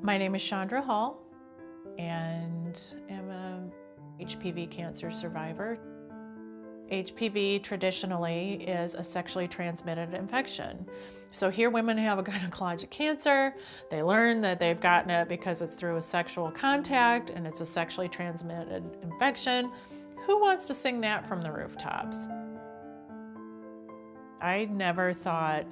My name is Chandra Hall, and am a HPV cancer survivor. HPV traditionally is a sexually transmitted infection. So here women have a gynecologic cancer, they learn that they've gotten it because it's through a sexual contact and it's a sexually transmitted infection. Who wants to sing that from the rooftops? I never thought,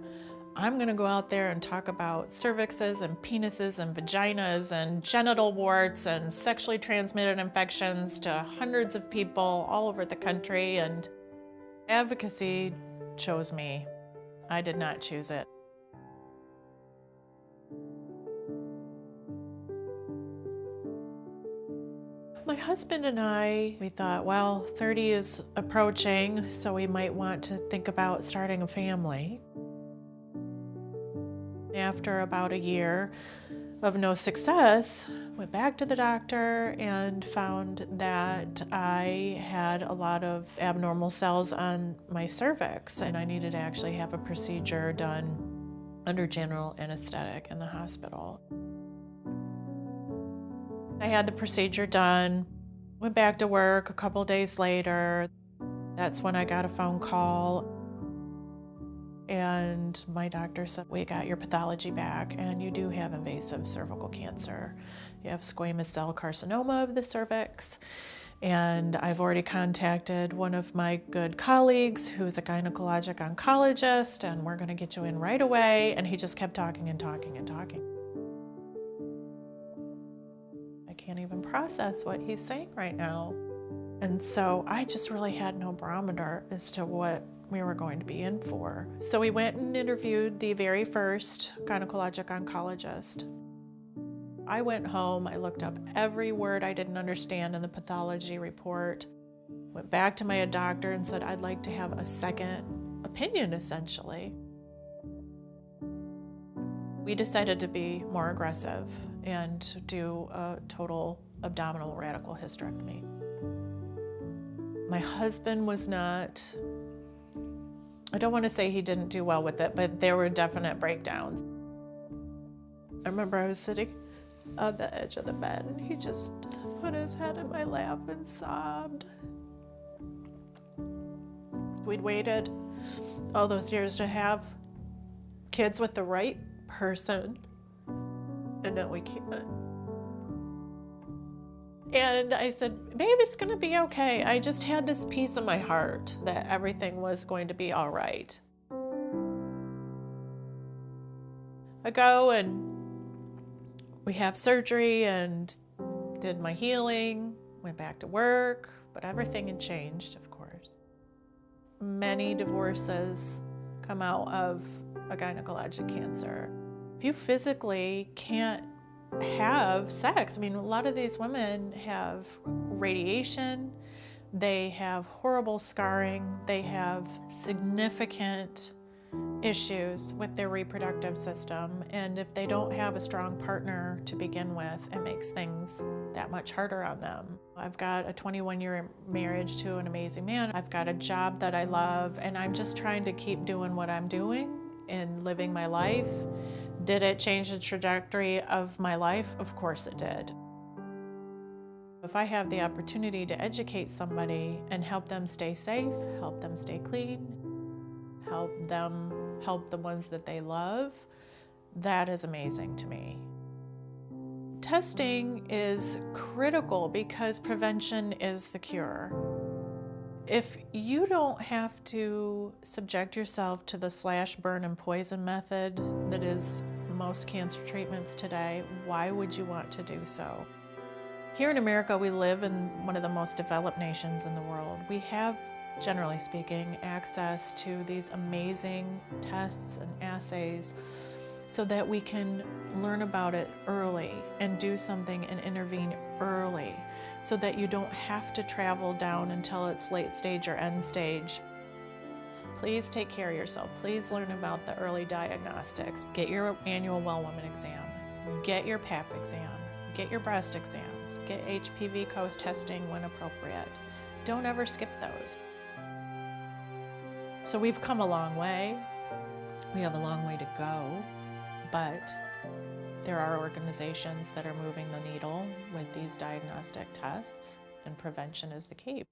I'm gonna go out there and talk about cervixes and penises and vaginas and genital warts and sexually transmitted infections to hundreds of people all over the country, and advocacy chose me. I did not choose it. My husband and we thought, well, 30 is approaching, so we might want to think about starting a family. After about a year of no success, went back to the doctor and found that I had a lot of abnormal cells on my cervix, and I needed to actually have a procedure done under general anesthetic in the hospital. I had the procedure done, went back to work a couple days later. That's when I got a phone call, and my doctor said, we got your pathology back and you do have invasive cervical cancer. You have squamous cell carcinoma of the cervix. And I've already contacted one of my good colleagues who's a gynecologic oncologist, and we're gonna get you in right away. And he just kept talking and talking and talking. I can't even process what he's saying right now. And so I just really had no barometer as to what we were going to be in for. So we went and interviewed the very first gynecologic oncologist. I went home, I looked up every word I didn't understand in the pathology report, went back to my doctor and said, I'd like to have a second opinion, essentially. We decided to be more aggressive and do a total abdominal radical hysterectomy. My husband was not, I don't want to say he didn't do well with it, but there were definite breakdowns. I remember I was sitting on the edge of the bed and he just put his head in my lap and sobbed. We'd waited all those years to have kids with the right person, and now we can't. And I said, babe, it's gonna be okay. I just had this peace in my heart that everything was going to be all right. I go and we have surgery and did my healing, went back to work, but everything had changed, of course. Many divorces come out of a gynecologic cancer. If you physically can't have sex, I mean, a lot of these women have radiation, they have horrible scarring, they have significant issues with their reproductive system, and if they don't have a strong partner to begin with, it makes things that much harder on them. I've got a 21-year marriage to an amazing man. I've got a job that I love, and I'm just trying to keep doing what I'm doing and living my life. Did it change the trajectory of my life? Of course it did. If I have the opportunity to educate somebody and help them stay safe, help them stay clean, help them help the ones that they love, that is amazing to me. Testing is critical because prevention is the cure. If you don't have to subject yourself to the slash, burn, and poison method that is most cancer treatments today, why would you want to do so? Here in America, we live in one of the most developed nations in the world. We have, generally speaking, access to these amazing tests and assays so that we can learn about it early and do something and intervene early so that you don't have to travel down until it's late stage or end stage. Please take care of yourself. Please learn about the early diagnostics. Get your annual Well Woman exam. Get your Pap exam. Get your breast exams. Get HPV co-testing when appropriate. Don't ever skip those. So we've come a long way. We have a long way to go, but There are organizations that are moving the needle with these diagnostic tests, and prevention is the key.